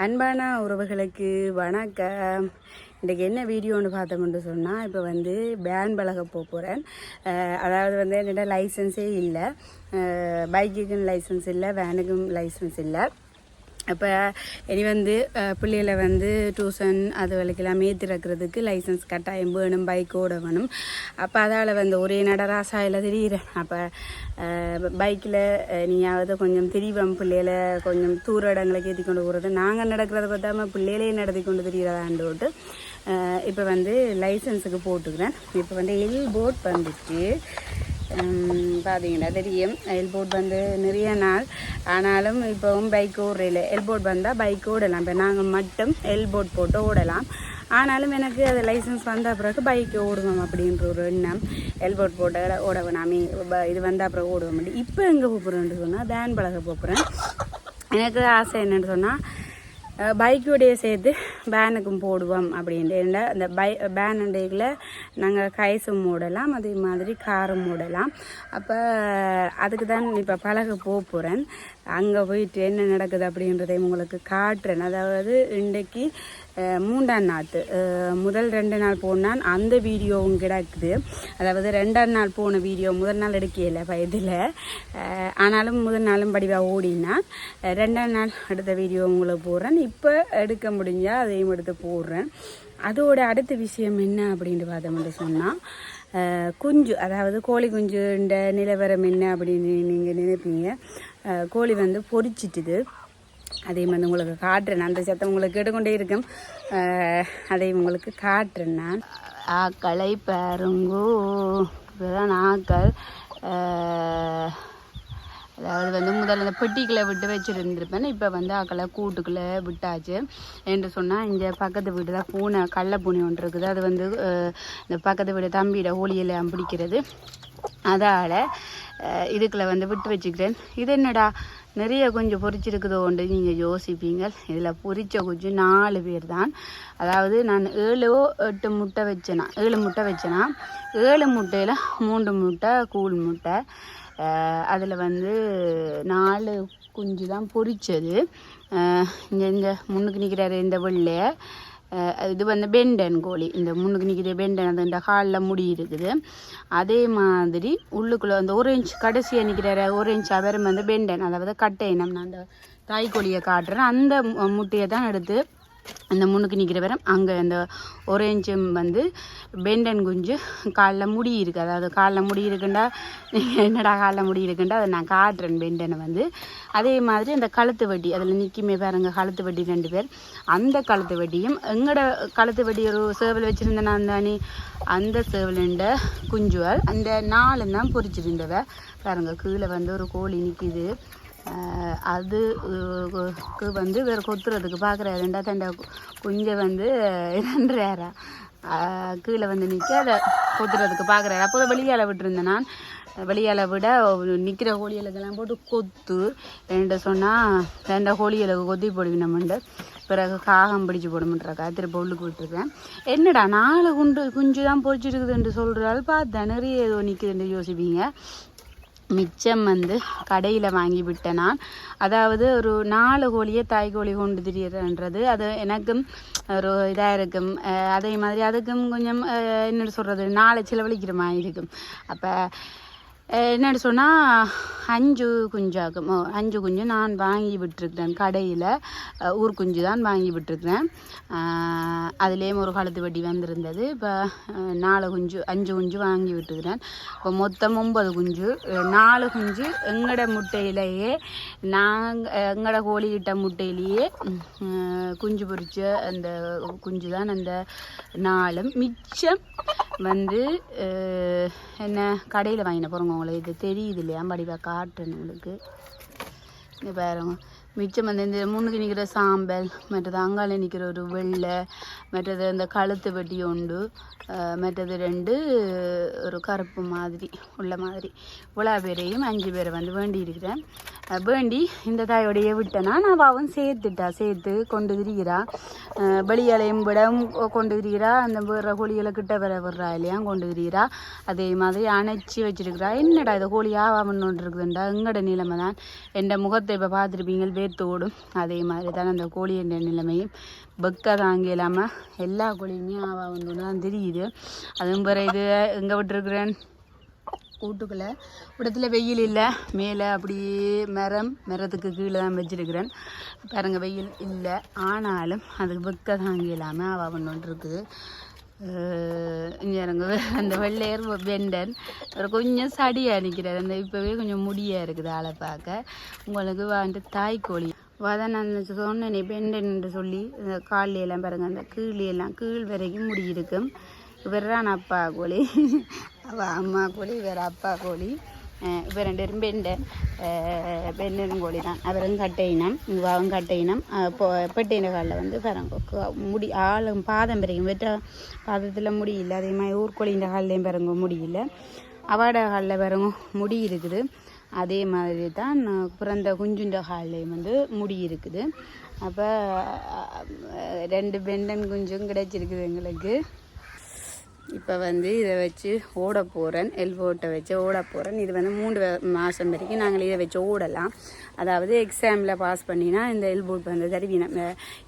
அன்பான உறவுகளுக்கு வணக்கம். இன்றைக்கி என்ன வீடியோன்னு பார்த்தோம்னு சொன்னால், இப்போ வந்து பேன் பழக போகிறேன். அதாவது வந்து என்னோட லைசன்ஸே இல்லை, பைக்குக்கும் லைசன்ஸ் இல்லை, வேனுக்கும் லைசன்ஸ் இல்லை. அப்போ இனி வந்து பிள்ளைகளை வந்து டியூஷன் அது வரைக்கெல்லாம் ஏற்றிறக்கிறதுக்கு லைசன்ஸ் கட்டாயம் வேணும், பைக்கோட வேணும். அப்போ அதால் வந்து ஒரே நடராசாயில் திரியிறேன். அப்போ பைக்கில் நீயாவது கொஞ்சம் திரிவம் பிள்ளைகளை கொஞ்சம் தூர இடங்களுக்கு ஏற்றி கொண்டு போகிறது, நாங்கள் நடக்கிறத பார்த்தாமல் பிள்ளைகளே நடத்தி கொண்டு திரிகிறதான்ட்டு இப்போ வந்து லைசன்ஸுக்கு போட்டுக்கிறேன். இப்போ வந்து எல் போர்ட் வந்துச்சு, பார்த்தீங்கன்னா தெரியும். எல்போர்ட் வந்து நிறைய நாள் ஆனாலும் இப்போவும் பைக் ஓடுறையில் எல்போர்ட் வந்தால் பைக் ஓடலாம். இப்போ நாங்கள் மட்டும் எல்போர்ட் போட்டு ஓடலாம். ஆனாலும் எனக்கு அது லைசன்ஸ் வந்த பிறகு பைக்கு ஓடுவோம் அப்படின்ற ஒரு எண்ணம். எல்போர்ட் போட்டு ஓட வேணாமே, இது வந்த அப்புறம் ஓடுவோம் முடியும். இப்போ எங்கே போகிறேன்னு சொன்னால் பேன் பழக போகிறேன். எனக்கு ஆசை என்னென்னு சொன்னால், பைக்கோடைய சேர்த்து பேனுக்கும் போடுவோம் அப்படின்ட்டு. அந்த பேன் அண்டையில் நாங்கள் கைஸும் மூடலாம், அதே மாதிரி காரும் மூடலாம். அப்போ அதுக்கு தான் இப்போ பழக போகிறேன். அங்கே போயிட்டு என்ன நடக்குது அப்படின்றதை உங்களுக்கு காட்டுறேன். அதாவது இன்றைக்கு 3ஆம் நாள், முதல் 2 நாள் போனான், அந்த வீடியோவும் கிடக்குது. அதாவது 2ஆம் நாள் போன வீடியோ முதல் நாள் எடுக்கல இதில், ஆனாலும் முதல் நாளும் படிவாக ஓடினா 2ஆம் நாள் எடுத்த வீடியோ உங்களுக்கு போடுறேன். இப்போ எடுக்க முடிஞ்சால் அதையும் எடுத்து போடுறேன். அதோட அடுத்த விஷயம் என்ன அப்படின்ட்டு பார்த்தோம்னு சொன்னால், குஞ்சு, அதாவது கோழி குஞ்சுன்ற நிலவரம் என்ன அப்படின்னு நீங்கள் நினைப்பீங்க. கோழி வந்து பொரிச்சிட்டுது, அதையும் வந்து உங்களுக்கு காட்டுறேன். அந்த சத்தம் உங்களுக்கு கேட்டுக்கொண்டே இருக்கும், அதையும் உங்களுக்கு காட்டுறேன். நான் ஆக்களை பாருங்கோ, இப்போதான் ஆக்கள், அதாவது வந்து முதல்ல இந்த பெட்டிக்குள்ளே விட்டு வச்சுருந்துருப்பேன். இப்போ வந்து ஆக்களை கூட்டுக்குள்ளே விட்டாச்சு. என்று சொன்னால், இங்கே பக்கத்து வீடு தான் பூனை, கடலை பூனை ஒன்று இருக்குது. அது வந்து இந்த பக்கத்து வீடு தம்பியோட ஹோலியெல்லாம் பிடிக்கிறது, அதால் இதுக்குள்ளே வந்து விட்டு வச்சுக்கிறேன். இது என்னடா நிறைய கொஞ்சம் பொரிச்சிருக்குதோண்டு நீங்கள் யோசிப்பீங்க. இதில் பொரிச்ச குஞ்சு 4 பேர் தான். அதாவது நான் 7-8 முட்டை வச்சேனா, 7 முட்டை வச்சேனா, 7 முட்டையில் 3 முட்டை கூழ் முட்டை. அதில் வந்து 4 குஞ்சு தான் பொரிச்சது. இங்கே முன்னுக்கு நிற்கிறாரு இந்த வெள்ளை, இது வந்து பெண்டன் கோழி. இந்த முன்னுக்கு நிற்கிற பெண்டன், அது இந்த காலில் முடி இருக்குது. அதே மாதிரி உள்ளுக்குள்ளே அந்த orange கடைசியாக நிற்கிறாரு orange, அவரும் வந்து பெண்டன், அதாவது கட்டை. நான் அந்த தாய்க்கோழியை காட்டுறேன். அந்த முட்டையை தான் எடுத்து அந்த முன்னுக்கு நிற்கிற வரம் அங்கே அந்த orange வந்து பெண்டன் குஞ்சு. காலில் முடி இருக்குது, அதாவது காலில் முடி இருக்குண்டா என்னடா காலில் முடி இருக்குண்டா, அதை நான் காட்டுறேன் பெண்டனை வந்து. அதே மாதிரி அந்த கழுத்து வட்டி, அதில் நிற்குமே பாருங்க கழுத்து வட்டி 2 பேர். அந்த கழுத்து வட்டியும் எங்களோட கழுத்து வட்டி ஒரு சேவல் வச்சுருந்தேன் நான் தானே, அந்த சேவலுண்ட குஞ்சுகள் அந்த 4 தான் பொரிச்சிருந்தவ. பாருங்க கீழே வந்து ஒரு கோழி நிற்கிது, அதுக்கு வந்து வேறு கொத்துறதுக்கு பார்க்குறாரு. 2 குஞ்சை வந்து 2 கீழே வந்து நிற்க அதை கொத்துறதுக்கு பார்க்குறாரு. அப்போ வெளியால் விட்டுருந்தேன் நான். வெளியால் விட நிற்கிற கோழிகளுக்கெல்லாம் போட்டு கொத்து என்று சொன்னால் 2 கோழிகளுக்கு கொத்தி போடுவினமுண்டு. பிறகு காகம் பிடிச்சி போடுமுன்றக்கா திருப்ப உள்ளுக்கு விட்டுருக்கேன். என்னடா 4 குஞ்சு தான் பொறிச்சிருக்குதுன்னு சொல்கிறாள், பார்த்தா நிறைய ஏதோ நிற்குதுன்னு யோசிப்பீங்க. மிச்சம் வந்து கடையில் வாங்கி விட்டேன் நான். அதாவது ஒரு 4 கோழியை தாய்க்கோழி கொண்டு திரியன்றது அது எனக்கும் ஒரு இதாக இருக்கும். அதே மாதிரி அதுக்கும் கொஞ்சம் என்ன சொல்கிறது, 4 செலவழிக்கிற மாதிரி இருக்கும். அப்போ என்னென்னு சொன்னால் 5 குஞ்சாகும். 5 குஞ்சு நான் வாங்கி விட்டுருக்கிறேன் கடையில். ஊர் குஞ்சு தான் வாங்கி விட்டுருக்கிறேன். அதுலேயும் ஒரு கழுத்து வட்டி வந்திருந்தது. இப்போ 4 குஞ்சு 5 குஞ்சு வாங்கி விட்டுருக்கிறேன். இப்போ மொத்தம் 9 குஞ்சு. 4 குஞ்சு எங்களோட முட்டையிலேயே, எங்களோட கோழிக்கிட்ட முட்டையிலேயே குஞ்சு பொரிச்ச அந்த குஞ்சு தான் அந்த 4. மிச்சம் வந்து என்ன கடையில் வாங்கின போகிறோங்க. உங்களுக்கு இது தெரியுது இல்லையா, படிவாக காட்டுறேன் உங்களுக்கு. இங்கே பாருங்க, மிச்சம் வந்து இந்த முன்னுக்கு நிற்கிற சாம்பல், மற்றது அங்கால நிற்கிற ஒரு வெள்ளை, மற்றது அந்த கழுத்து வெட்டி உண்டு, மற்றது 2 ஒரு கருப்பு மாதிரி உள்ள மாதிரி. இவ்வளோ பேரையும் 5 பேரை வந்து வேண்டி இருக்கிறேன். வேண்டி இந்த தாயோடைய விட்டேன்னா நான் அவன் சேர்த்து கொண்டு திரிகிறா. வெளியாலையும் விடவும் கொண்டு திரிகிறா. அந்த வேற கோழிகளை கிட்ட வர விடுறா இல்லையா கொண்டு திரிகிறா. அதே மாதிரி அணைச்சி வச்சிருக்கிறா. என்னடா இதை கோழி ஆவாமன்னு இருக்குதுண்டா. எங்களோட நிலைமை தான். என் முகத்தை இப்போ பார்த்துருப்பீங்க, சேர்த்தோடும். அதே மாதிரி தான் அந்த கோழியின் நிலைமையும் வெக்க தாங்க இல்லாமல் எல்லா கோழியுமே ஆவான்னு தான் தெரியுது. அதுவும் பிற இது எங்கே விட்டுருக்குறேன் கூட்டுக்குள்ளே இடத்துல வெயில் இல்லை, மேலே அப்படியே மரத்துக்கு கீழே தான் வச்சுருக்கிறேன். பாருங்க வெயில் இல்லை, ஆனாலும் அதுக்கு வெக்க தாங்க இல்லாமல் ஆவான்னு இருக்குது. இங்கே அந்த வெள்ளையர் வெண்டன் ஒரு கொஞ்சம் சடியாக நிற்கிறார். அந்த இப்போவே கொஞ்சம் முடியாக இருக்குது ஆளை பார்க்க. உங்களுக்கு வந்துட்டு தாய்க்கோழி வதான் நான் சொன்னேன் பெண்டன் என்று சொல்லி இந்த காலையெல்லாம் பாருங்கள், அந்த கீழ் வரைக்கும் முடி இருக்கும். இவர்தான் அப்பா கோழி, அவள் அம்மா கோழி, வேறு அப்பா கோழி. இப்போ 2 பேரும் பெண்டன் கோழி தான். அவரும் கட்டையினம், இவாவும் கட்டையினம். பெட்டையின காலில் வந்து பாருங்க முடி ஆளும் பாதம் வரைக்கும் வெட்ட பாதத்தில் முடி இல்லை. அதே மாதிரி ஊர்கோழின்ற காலிலையும் பாருங்க முடியல, அவாட காலில் பாருங்க முடி இருக்குது. அதே மாதிரி தான் பிறந்த குஞ்சுண்ட காலிலையும் வந்து முடி இருக்குது. அப்போ 2 பெண்டன் குஞ்சும் கிடைச்சிருக்குது எங்களுக்கு. இப்போ வந்து இதை வச்சு ஓட போகிறேன், எல்போட்டை வச்சு ஓட போகிறேன். இது வந்து 3 மாதம் வரைக்கும் நாங்கள் இதை வச்சு ஓடலாம். அதாவது எக்ஸாமில் பாஸ் பண்ணினா இந்த எல்போட் வந்து தருவினா.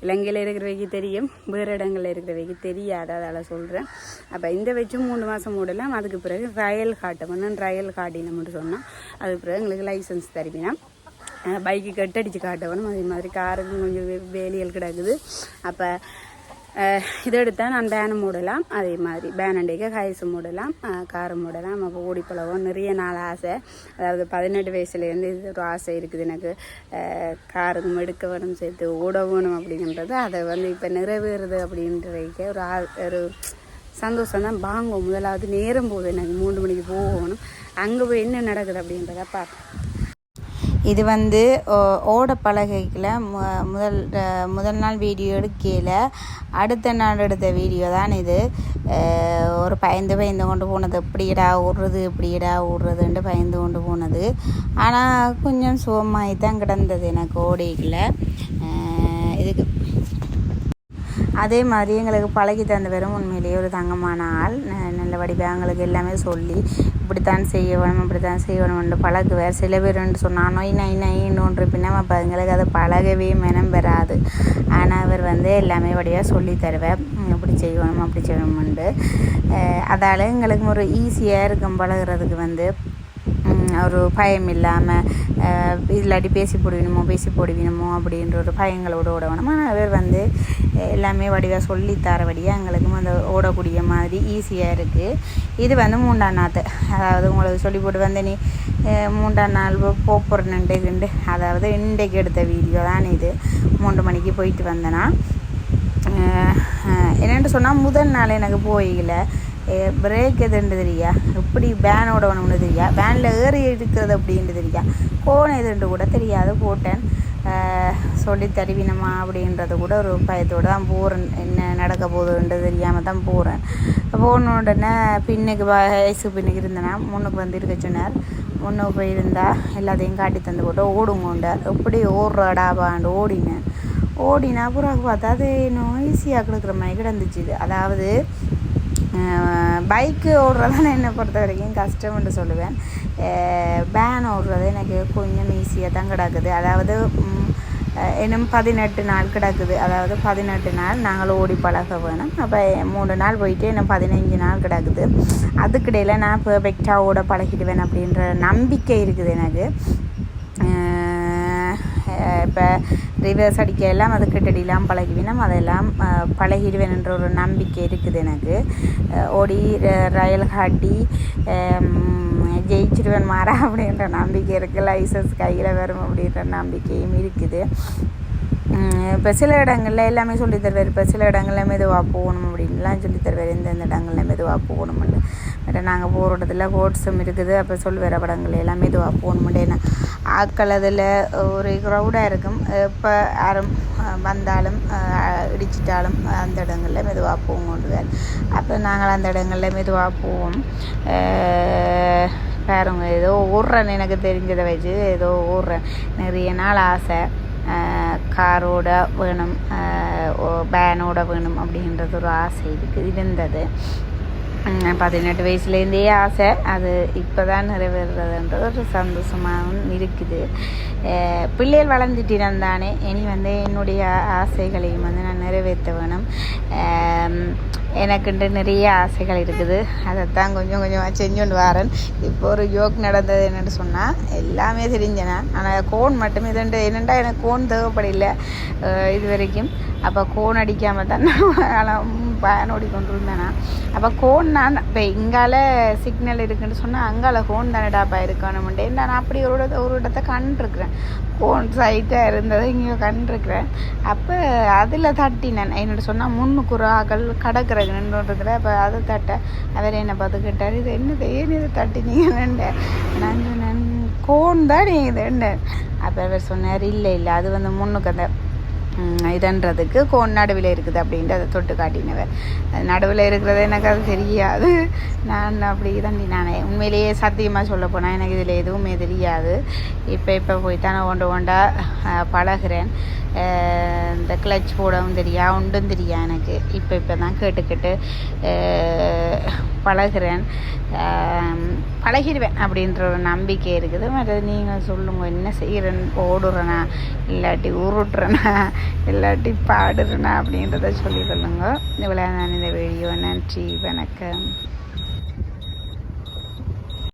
இலங்கையில் இருக்கிறவைக்கு தெரியும், வேறு இடங்களில் இருக்கிறவைக்கு தெரியாது, அதால் சொல்கிறேன். அப்போ இந்த வச்சு 3 மாதம் ஓடலாம். அதுக்கு பிறகு ட்ரையல் காட்டணும். ட்ரையல் காட்டினோம்னு சொன்னால் அதுக்கு பிறகு எங்களுக்கு லைசன்ஸ் தருவினா. பைக்கு கட்டடிச்சு காட்டணும். அதே மாதிரி காருக்கு கொஞ்சம் வேலியல் கிடக்குது. அப்போ இதை எடுத்தால் நான் பேனும் மூடலாம். அதே மாதிரி பேனண்டைக்கு கைஸும் மூடலாம், காரும் மூடலாம். அப்போ ஓடி பழகும் நிறைய நாள் ஆசை. அதாவது 18 வயசுலேருந்து இது ஒரு ஆசை இருக்குது எனக்கு, காருக்கும் எடுக்க வேணும், சேர்த்து ஓட வேணும் அப்படின்றது. அதை வந்து இப்போ நிறைவேறுது அப்படின்றதுக்கு ஒரு சந்தோஷம் தான். வாங்குவோம். முதலாவது நேரம் போகுது எனக்கு, 3 மணிக்கு போகணும். அங்கே போய் என்ன நடக்குது அப்படின்றத பார்ப்போம். இது வந்து ஓட பலகையில் முதல் நாள் வீடியோ எடுக்கல, அடுத்த நாள் எடுத்த வீடியோ தான் இது. ஒரு பயந்து கொண்டு போனது, எப்படிடா ஓடுறதுன்ட்டு பயந்து கொண்டு போனது. ஆனால் கொஞ்சம் சுகமாகி தான் கிடந்தது எனக்கு ஓடையில். இதுக்கு அதே மாதிரி எங்களுக்கு பழகி தந்தவரும் உண்மையிலேயே ஒரு தங்கமான ஆள். நல்லபடியாக எங்களுக்கு எல்லாமே சொல்லி இப்படித்தான் செய்ய வேணும், இப்படித்தான் செய்ய வேணும்னு பழகுவார். சில பேருன்னு சொன்னால் நொன்று பின்னா அப்போ எங்களுக்கு அதை பழகவே மனம் வராது. ஆனால் அவர் வந்து எல்லாமே வடிவாக சொல்லி தருவார், இப்படி செய்யணும் அப்படி செய்யணும்ண்டு. அதால் எங்களுக்கு ஒரு ஈஸியாக இருக்கும் பழகிறதுக்கு. வந்து ஒரு பயம் இல்லாமல் இல்லாட்டி பேசி போடுவினமோ அப்படின்ற ஒரு பயங்களோடு ஓடணும். ஆனால் அவர் வந்து எல்லாமே வடிவாக சொல்லி தரபடியாக எங்களுக்கும் அந்த ஓடக்கூடிய மாதிரி ஈஸியாக இருக்குது. இது வந்து 3ஆம் நாள், அதாவது உங்களுக்கு சொல்லி போட்டு வந்து நீ 3ஆம் நாள் போகிறேன்னுண்டு. அதாவது இன்றைக்கு எடுத்த வீடியோ தான் இது. 3 மணிக்கு போயிட்டு வந்தேன்னா என்னென்னு சொன்னால் முதல் நாள் எனக்கு போயில பிரேக் எதுன்னு தெரியா, எப்படி பேனோட ஒன்று தெரியா, பேனில் ஏறி இருக்கிறது அப்படின்ட்டு தெரியா, கோணம் எதுன்ட்டு கூட தெரியாது. போட்டேன் சொல்லி தருவினமா அப்படின்றது கூட ஒரு பயத்தோடு தான் போகிறேன். என்ன நடக்க போகுதுன்றது தெரியாமல் தான் போகிறேன். போன உடனே பின்னுக்கு பின்னுக்கு இருந்தேன்னா முன்னுக்கு வந்து இருக்க சொன்னார். முன்னுக்கு போயிருந்தா எல்லாத்தையும் காட்டி தந்து போட்டு ஓடுங்கோண்டார். எப்படி ஓடுறாடாபாண்டு ஓடினா அப்புறம் பார்த்தா அது இன்னும் ஈஸியாக கொடுக்குற மாதிரி கிடந்துச்சு. அதாவது பைக்கு ஓடுறதான் என்னை பொறுத்த வரைக்கும் கஷ்டம்னு சொல்லுவேன். பேன் ஓடுறது எனக்கு கொஞ்சம் ஈஸியாக தான் கிடக்குது. அதாவது இன்னும் 18 நாள் கிடக்குது. அதாவது 18 நாள் நாங்கள் ஓடி பழக வேணும். அப்போ 3 நாள் போயிட்டு இன்னும் 15 நாள் கிடக்குது. அதுக்கிடையில் நான் பெர்ஃபெக்டாக ஓட பழகிடுவேன் அப்படின்ற நம்பிக்கை இருக்குது எனக்கு. இப்போ ரிவர்ஸ் அடிக்க எல்லாம் அது கிட்டடிலாம் பழகிவினோம், அதெல்லாம் பழகிடுவேன் என்ற ஒரு நம்பிக்கை இருக்குது எனக்கு. ஓடி ரயில் காட்டி ஜெயிச்சிடுவேன் மாறா அப்படின்ற நம்பிக்கை இருக்குது. லைசன்ஸ் கையில் வரும் அப்படின்ற நம்பிக்கையும் இருக்குது. இப்போ சில இடங்களில் எல்லாமே சொல்லித்தருவார். இப்போ சில இடங்களில் மெதுவாக போகணும் அப்படின்லாம் சொல்லித்தருவார், எந்தெந்த இடங்களில் மெதுவாக போகணும்னு. பட் நாங்கள் போகிற இடத்துல கோட்ஸும் இருக்குது. அப்போ சொல்லுவார் படங்கள் எல்லாம் மெதுவாக போகணும்னு. ஏன்னா ஆட்கள் அதில் ஒரு க்ரௌடாக இருக்கும். இப்போ யாரும் வந்தாலும் இடிச்சிட்டாலும் அந்த இடங்களில் மெதுவாக போங்கொண்டுவார். அப்போ நாங்கள் அந்த இடங்களில் மெதுவாக போவோம். பாருங்க, ஏதோ ஓடுறேன்னு எனக்கு தெரிஞ்சதை வச்சு ஏதோ ஓடுறேன். நிறைய நாள் ஆசை காரோட வேணும், பேனோட வேணும் அப்படின்றது ஒரு ஆசை இருந்தது. 18 வயசுலேருந்தே ஆசை, அது இப்போ தான் நிறைவேறுறதுன்றது ஒரு சந்தோஷமாகவும் இருக்குது. பிள்ளைகள் வளர்ந்துட்டினம் தானே, இனி வந்து என்னுடைய ஆசைகளையும் வந்து நான் நிறைவேற்ற வேணும். எனக்குண்டு நிறைய ஆசைகள் இருக்குது, அதைத்தான் கொஞ்சம் கொஞ்சமாக செஞ்சுட்டு வரேன். இப்போ ஒரு ஜோக் நடந்தது என்னென்னு சொன்னால், எல்லாமே தெரிஞ்சேனா, ஆனால் கோன் மட்டுமே என்னென்னா எனக்கு கோன் தேவைப்படலை இது வரைக்கும். அப்போ கோன் அடிக்காமல் தான் நான் பயன் ஓடி கொண்டு இருந்தேனா. அப்போ கோன் நான் இப்போ இங்கால சிக்னல் இருக்குன்னு சொன்னால் அங்கால கோன் தானடாப்பா இருக்கணும்ட்டு நான் அப்படி ஒரு இடத்த கண்டிருக்கிறேன். கோன் சைட்டாக இருந்தது இங்கே கண்டிருக்கிறேன். அப்போ அதில் தட்டினேன். என்னோட சொன்னால் முன்னுக்கு ஒரு ஆக்கள் கடற்கரைக்கு நின்றுருக்குறேன். அப்போ அதை தட்ட அவர் என்னை பார்த்து கேட்டார், இது என்னது ஏன் இதை தட்டினீங்கன்னு. நான் சொன்னேன், கோன் தான் நீ இதுன்னு. அப்போ அவர் சொன்னார், இல்லை அது வந்து முன்னுக்கு அந்த இதன்றதுக்கு கோன் நடுவில் இருக்குது அப்படின்ட்டு அதை தொட்டு காட்டினவர். அது நடுவில் இருக்கிறது எனக்கு அது தெரியாது. நான் அப்படி தாண்டி நானே உண்மையிலேயே சத்தியமாக சொல்ல போனால் எனக்கு இதில் எதுவுமே தெரியாது. இப்போ போய் தானே ஒண்டா பழகிறேன். இந்த கிளச் போடவும் தெரியா, ஒன்றும் தெரியா எனக்கு. இப்போ தான் கேட்டு பழகிறேன். பழகிடுவேன் அப்படின்ற ஒரு நம்பிக்கை இருக்குது. மற்றது நீங்கள் சொல்லுங்க, என்ன செய்கிறேன், ஓடுறேனா இல்லாட்டி உருட்டுறேனா இல்லாட்டி பாடுறேனா அப்படின்றத சொல்லி சொல்லுங்க. இவ்வளோ நான் இந்த வீடியோ. நன்றி, வணக்கம்.